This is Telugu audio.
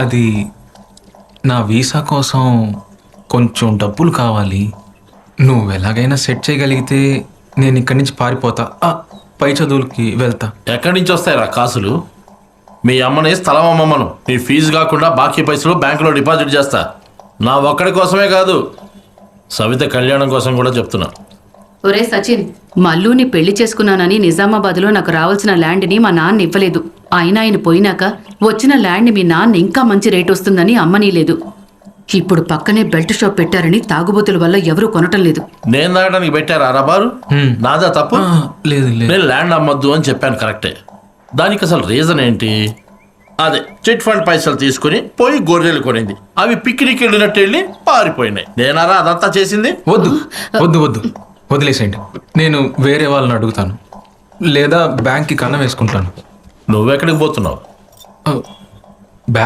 అది నా వీసా కోసం కొంచెం డబ్బులు కావాలి. నువ్వు ఎలాగైనా సెట్ చేయగలిగితే నేను ఇక్కడి నుంచి పారిపోతా, పై చదువులకి వెళ్తా. ఎక్కడి నుంచి వస్తాయిరా కాసులు? మీ అమ్మని స్థలం అమ్మమ్మను మీ ఫీజు కాకుండా బాకీ పైసలు బ్యాంకులో డిపాజిట్ చేస్తా. నా ఒక్కడి కోసమే కాదు, సవిత కళ్యాణం కోసం కూడా చెప్తున్నా. ఒరే సచిన్, మల్లుని పెళ్లి చేసుకున్నానని నిజామాబాద్లో నాకు రావాల్సిన ల్యాండ్ని మా నాన్న ఇవ్వలేదు. అయినా ఆయన పోయినాక వచ్చిన ల్యాండ్ని మీ నాన్న ఇంకా మంచి రేట్ వస్తుందని అమ్మనీలేదు. ఇప్పుడు పక్కనే బెల్ట్ షాప్ పెట్టారని తాగుబోతుల వల్ల ఎవరూ కొనటం లేదు. నేను తాగడానికి పెట్టారా రాబారు? నాదా తప్పు? లేదు లేదు, నేను ల్యాండ్ అమ్మొద్దు అని చెప్పాను కరెక్టే. దానికి అసలు రీజన్ ఏంటి? అదే చిట్ ఫండ్ పైసలు తీసుకుని పోయి గొర్రెలు కొనింది. అవి పిక్నిక్ వెళ్ళినట్టు వెళ్ళి పారిపోయినాయి. నేనారా అదంతా చేసింది? వద్దు వద్దు వద్దు, వదిలేసేయండి. నేను వేరే వాళ్ళని అడుగుతాను, లేదా బ్యాంక్కి కన్నం వేసుకుంటాను. నువ్వెక్కడికి పోతున్నావు? బ్యాంక్